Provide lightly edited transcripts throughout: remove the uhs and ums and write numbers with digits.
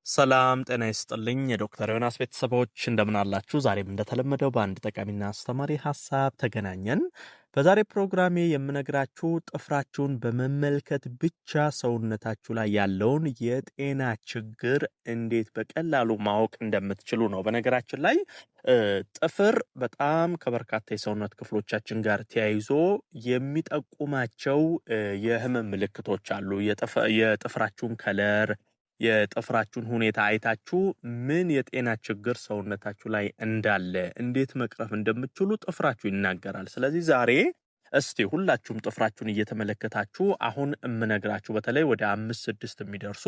ሰላም ጤና ይስጥልኝ የዶክተር ዮናስ ቤተሰቦች እንደምን አላችሁ? ዛሬም እንደተለመደው በአንድ ጠቃሚና አስተማሪ ሐሳብ ተገናኘን። በዛሬ ፕሮግራሜ የምነግራችሁ ጥፍራችሁን በመመልከት ብቻ ሰውነታችሁ ላይ ያለውን የጤና ችግር እንዴት በቀላሉ ማወቅ እንደምትችሉ ነው። በነገራችን ላይ ጥፍር በጣም ከበርካታ የሰውነት ክፍሎቻችን ጋር ተያይዞ የሚጠቁማቸው የህመም ምልክቶች አሉ። የጥፍራችሁን ከለር የጥፍራችሁን ሁኔታ አይታችሁ ምን የጤና ችግር ሰውነታችሁ ላይ እንዳለ እንዴት መቅረፍ እንደምትችሉ ጥፍራችሁ ይናገራል። ስለዚህ ዛሬ እስቲ ሁላችሁም ጥፍራችሁን እየተመለከታችሁ አሁን እምነግራችሁ በተለይ ወደ 5-6 የሚደርሱ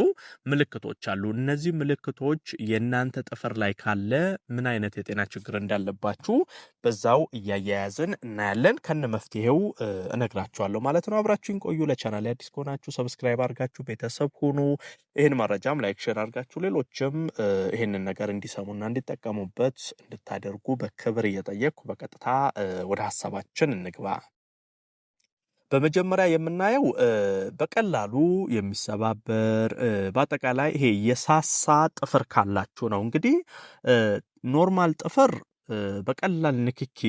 ምልክቶች አሉ። እነዚህ ምልክቶች የእናንተ ጥፍር ላይ ካለ ምን አይነት የጤና ችግር እንዳለባችሁ በዛው እያያያዝን እናያለን። ከነ መፍትሄው እነግራችኋለሁ ማለት ነው። አብራችሁን ቆዩ። ለቻናሌ አዲስ ከሆናችሁ ሰብስክራይብ አድርጋችሁ ቤተሰብ ሁኑ። ይህን መረጃም ላይክ ሼር አድርጋችሁ ሌሎችም ይህንን ነገር እንዲሰሙና እንዲጠቀሙበት እንድታደርጉ በክብር እየጠየቅኩ በቀጥታ ወደ ሐሳባችን እንግባ። በመጀመሪያ የምናየው በቀላሉ የሚሰባበር በአጠቃላይ ይሄ የሳሳ ጥፍር ካላችሁ ነው። እንግዲህ ኖርማል ጥፍር በቀላል ንክኪ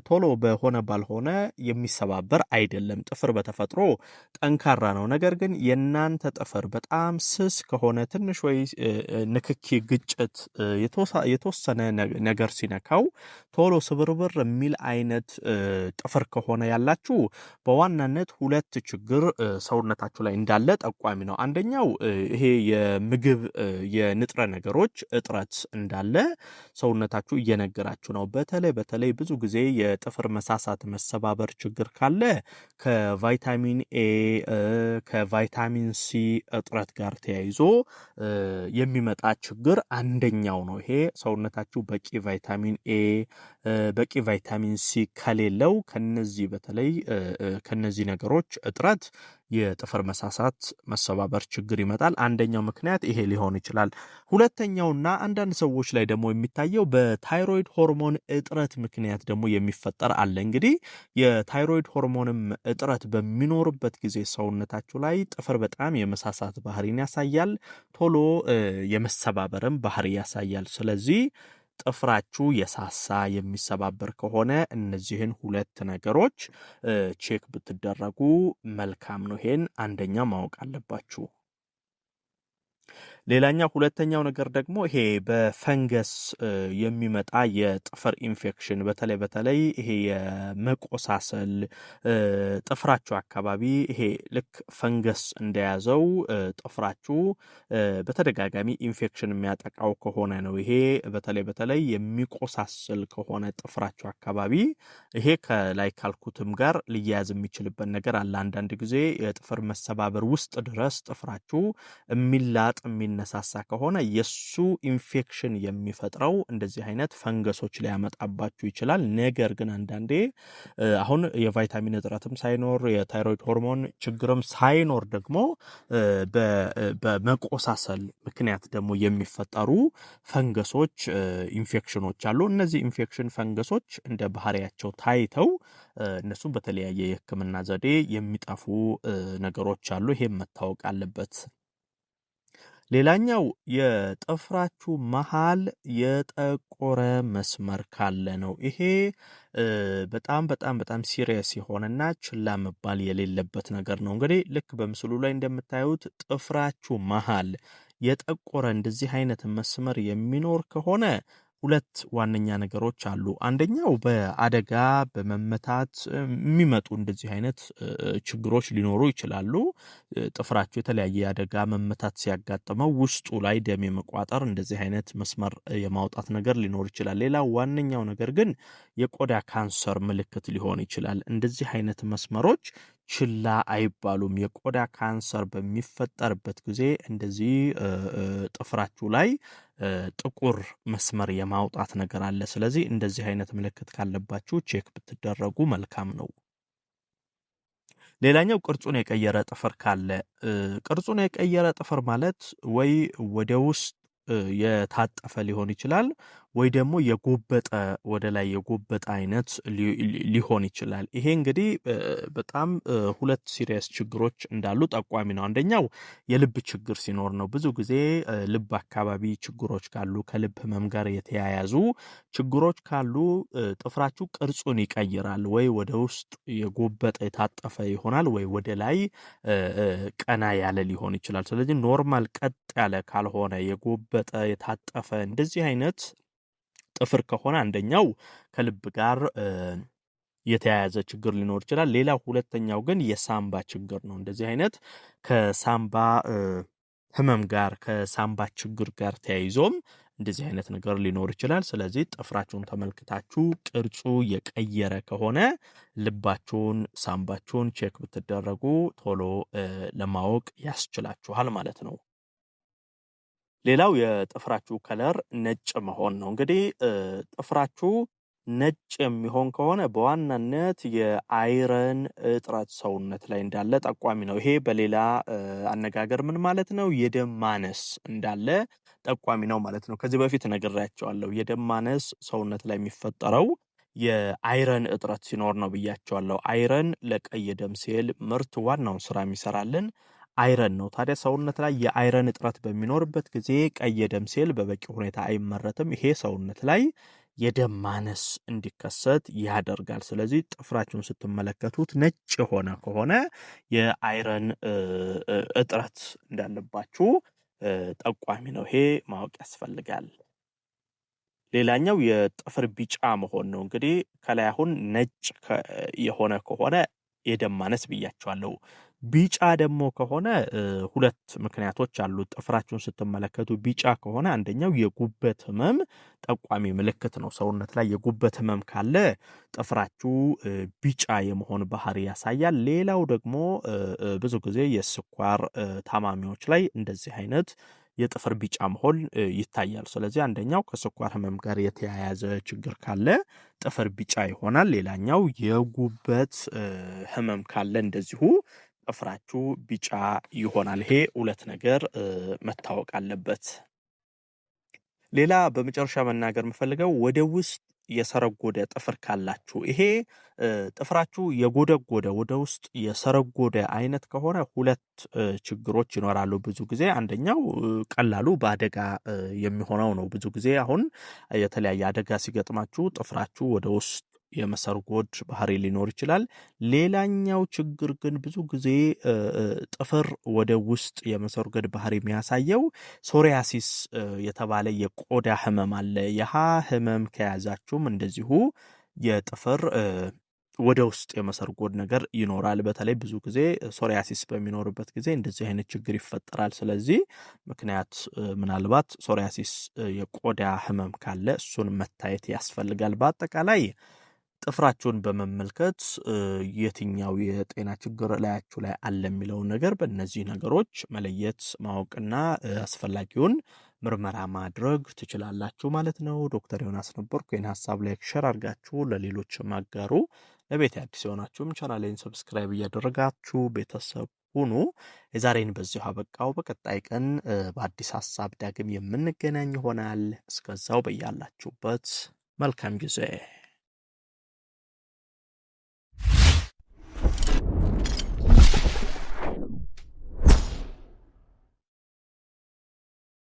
ቶሎ በሆነ ባልሆነ የሚሰባበር አይደለም። ጥፍር በተፈጥሮ ጠንካራ ነው። ነገር ግን የናንተ ጥፍር በጣም ስስ ከሆነ ትንሽ ወይ ንክኪ ግጭት የተወሰነ ነገር ሲነካው ቶሎ ስብርብር የሚል አይነት ጥፍር ከሆነ ያላችሁ በዋናነት ሁለት ችግር ሰውነታችሁ ላይ እንዳለ ጠቋሚ ነው። አንደኛው ይሄ የምግብ የንጥረ ነገሮች እጥረት እንዳለ ሰውነታችሁ እየነገራችሁ ነው። በተለይ ብዙ ጊዜ የጥፍር መሳሳት መሰባበር ችግር ካለ ከቫይታሚን ኤ ከቫይታሚን ሲ እጥረት ጋር ተያይዞ የሚመጣ ችግር አንደኛው ነው። ይሄ ሰውነታችሁ በቂ ቫይታሚን ኤ በቂ ቫይታሚን ሲ ከሌለው ከነዚህ ነገሮች እጥረት የጥፍር መሳሳት መሰባበር ችግር ይመጣል። አንደኛው ምክንያት ይሄ ሊሆን ይችላል። ሁለተኛውና አንዳንድ ሰዎች ላይ ደግሞ የሚታየው በታይሮይድ ሆርሞን እጥረት ምክንያት ደግሞ የሚፈጠር አለ። እንግዲህ የታይሮይድ ሆርሞንም እጥረት በሚኖርበት ጊዜ ሰውነታችሁ ላይ ጥፍር በጣም የመሳሳት ባህሪን ያሳያል። ቶሎ የመሰባበርም ባህሪ ያሳያል። ስለዚህ ጥፍራችሁ የሳሳ የሚሰባበር ከሆነ እነዚህን ሁለት ነገሮች ቼክ ብትደረጉ መልካም ነው። ይሄን አንደኛ ማወቅ አለባችሁ። ሌላኛው ሁለተኛው ነገር ደግሞ ይሄ በፈንገስ የሚመጣ የጥፍር ኢንፌክሽን በተለይ ይሄ የመቆሳሰል ጥፍራችሁ አካባቢ ይሄ ልክ ፈንገስ እንደያዘው ጥፍራችሁ በተደጋጋሚ ኢንፌክሽን የሚያጠቃው ከሆነ ነው። ይሄ በተለይ የሚቆሳሰል ከሆነ ጥፍራችሁ አካባቢ ይሄ ከላይ ካልኩትም ጋር ሊያያዝ የሚችልበት ነገር አለ። አንዳንድ ጊዜ የጥፍር መሰባበር ውስጥ ድረስ ጥፍራችሁ የሚላጥ የሚነሳሳ ከሆነ የሱ ኢንፌክሽን የሚፈጥረው እንደዚህ አይነት ፈንገሶች ሊያመጣባችሁ ይችላል። ነገር ግን አንዳንዴ አሁን የቫይታሚን እጥረትም ሳይኖር የታይሮይድ ሆርሞን ችግርም ሳይኖር ደግሞ በመቆሳሰል ምክንያት ደግሞ የሚፈጠሩ ፈንገሶች ኢንፌክሽኖች አሉ። እነዚህ ኢንፌክሽን ፈንገሶች እንደ ባህሪያቸው ታይተው እነሱ በተለያየ የሕክምና ዘዴ የሚጠፉ ነገሮች አሉ። ይሄም መታወቅ አለበት። ሌላኛው የጥፍራችሁ መሃል የጠቆረ መስመር ካለ ነው። ይሄ በጣም ሲሪየስ የሆነና ችላ መባል የሌለበት ነገር ነው። እንግዲህ ልክ በምስሉ ላይ እንደምታዩት ጥፍራችሁ መሃል የጠቆረ እንደዚህ አይነት መስመር የሚኖር ከሆነ ሁለት ዋነኛ ነገሮች አሉ። አንደኛው በአደጋ በመመታት የሚመጡ እንደዚህ አይነት ችግሮች ሊኖሩ ይችላሉ። ጥፍራችሁ የተለያየ አደጋ መመታት ሲያጋጥመው ውስጡ ላይ ደም የመቋጠር እንደዚህ አይነት መስመር የማውጣት ነገር ሊኖር ይችላል። ሌላው ዋነኛው ነገር ግን የቆዳ ካንሰር ምልክት ሊሆን ይችላል። እንደዚህ አይነት መስመሮች ችላ አይባሉም። የቆዳ ካንሰር በሚፈጠርበት ጊዜ እንደዚህ ጥፍራችሁ ላይ ጥቁር መስመር የማውጣት ነገር አለ። ስለዚህ እንደዚህ አይነት ምልክት ካለባችሁ ቼክ ብትደረጉ መልካም ነው። ሌላኛው ቅርጹን የቀየረ ጥፍር ካለ ቅርጹን የቀየረ ጥፍር ማለት ወይ ወደ ውስጥ የታጠፈ ሊሆን ይችላል ወይ ደግሞ የጎበጠ ወደ ላይ የጎበጠ አይነት ሊሆን ይችላል። ይሄ እንግዲህ በጣም ሁለት ሲሪየስ ችግሮች እንዳሉ ጠቋሚ ነው። አንደኛው የልብ ችግር ሲኖር ነው። ብዙ ጊዜ ልብ አካባቢ ችግሮች ካሉ ከልብ ህመም ጋር የተያያዙ ችግሮች ካሉ ጥፍራችሁ ቅርጹን ይቀይራል። ወይ ወደ ውስጥ የጎበጠ የታጠፈ ይሆናል ወይ ወደ ላይ ቀና ያለ ሊሆን ይችላል። ስለዚህ ኖርማል ቀጥ ያለ ካልሆነ የጎበጠ የታጠፈ እንደዚህ አይነት ጥፍር ከሆነ አንደኛው ከልብ ጋር የተያያዘ ችግር ሊኖር ይችላል። ሌላው ሁለተኛው ግን የሳምባ ችግር ነው። እንደዚህ አይነት ከሳምባ ህመም ጋር ከሳምባ ችግር ጋር ተያይዞም እንደዚህ አይነት ነገር ሊኖር ይችላል። ስለዚህ ጥፍራችሁን ተመልክታችሁ ቅርጹ የቀየረ ከሆነ ልባችሁን፣ ሳምባችሁን ቼክ ብትደረጉ ቶሎ ለማወቅ ያስችላችኋል ማለት ነው። ሌላው የጥፍራችሁ ከለር ነጭ መሆን ነው። እንግዲህ ጥፍራችሁ ነጭ የሚሆን ከሆነ በዋናነት የአይረን እጥረት ሰውነት ላይ እንዳለ ጠቋሚ ነው። ይሄ በሌላ አነጋገር ምን ማለት ነው? የደም ማነስ እንዳለ ጠቋሚ ነው ማለት ነው። ከዚህ በፊት ነግሬያቸዋለሁ። የደም ማነስ ሰውነት ላይ የሚፈጠረው የአይረን እጥረት ሲኖር ነው ብያቸዋለሁ። አይረን ለቀይ ደም ሴል ምርት ዋናውን ስራ የሚሰራልን አይረን ነው። ታዲያ ሰውነት ላይ የአይረን እጥረት በሚኖርበት ጊዜ ቀይ ደም ሴል በበቂ ሁኔታ አይመረትም። ይሄ ሰውነት ላይ የደም ማነስ እንዲከሰት ያደርጋል። ስለዚህ ጥፍራችሁን ስትመለከቱት ነጭ የሆነ ከሆነ የአይረን እጥረት እንዳለባችሁ ጠቋሚ ነው። ይሄ ማወቅ ያስፈልጋል። ሌላኛው የጥፍር ቢጫ መሆን ነው። እንግዲህ ከላይ አሁን ነጭ የሆነ ከሆነ የደም ማነስ ብያቸዋለሁ። ቢጫ ደግሞ ከሆነ ሁለት ምክንያቶች አሉት። ጥፍራችሁን ስትመለከቱ ቢጫ ከሆነ አንደኛው የጉበት ህመም ጠቋሚ ምልክት ነው። ሰውነት ላይ የጉበት ህመም ካለ ጥፍራችሁ ቢጫ የመሆን ባህሪ ያሳያል። ሌላው ደግሞ ብዙ ጊዜ የስኳር ታማሚዎች ላይ እንደዚህ አይነት የጥፍር ቢጫ መሆን ይታያል። ስለዚህ አንደኛው ከስኳር ህመም ጋር የተያያዘ ችግር ካለ ጥፍር ቢጫ ይሆናል። ሌላኛው የጉበት ህመም ካለ እንደዚሁ ጥፍራችሁ ቢጫ ይሆናል። ይሄ ሁለት ነገር መታወቅ አለበት። ሌላ በመጨረሻ መናገር የምፈልገው ወደ ውስጥ የሰረጎደ ጥፍር ካላችሁ ይሄ ጥፍራችሁ የጎደጎደ ወደ ውስጥ የሰረጎደ አይነት ከሆነ ሁለት ችግሮች ይኖራሉ። ብዙ ጊዜ አንደኛው ቀላሉ በአደጋ የሚሆነው ነው። ብዙ ጊዜ አሁን የተለያየ አደጋ ሲገጥማችሁ ጥፍራችሁ ወደ ውስጥ የመሰርጎድ ባህሪ ሊኖር ይችላል። ሌላኛው ችግር ግን ብዙ ጊዜ ጥፍር ወደ ውስጥ የመሰርገድ ባህሪ የሚያሳየው ሶሪያሲስ የተባለ የቆዳ ህመም አለ። ይህ ህመም ከያዛችሁም እንደዚሁ የጥፍር ወደ ውስጥ የመሰርጎድ ነገር ይኖራል። በተለይ ብዙ ጊዜ ሶሪያሲስ በሚኖርበት ጊዜ እንደዚህ አይነት ችግር ይፈጠራል። ስለዚህ ምክንያት ምናልባት ሶሪያሲስ የቆዳ ህመም ካለ እሱን መታየት ያስፈልጋል። በአጠቃላይ ጥፍራችሁን በመመልከት የትኛው የጤና ችግር ላያችሁ ላይ አለ የሚለውን ነገር በእነዚህ ነገሮች መለየት ማወቅና አስፈላጊውን ምርመራ ማድረግ ትችላላችሁ ማለት ነው። ዶክተር ዮናስ ነበርኩ። ይህን ሀሳብ ላይክ ሼር አድርጋችሁ ለሌሎች ማጋሩ። ለቤት አዲስ የሆናችሁም ቻናሌን ሰብስክራይብ እያደረጋችሁ ቤተሰብ ሁኑ። የዛሬን በዚሁ አበቃው። በቀጣይ ቀን በአዲስ ሀሳብ ዳግም የምንገናኝ ይሆናል። እስከዛው በያላችሁበት መልካም ጊዜ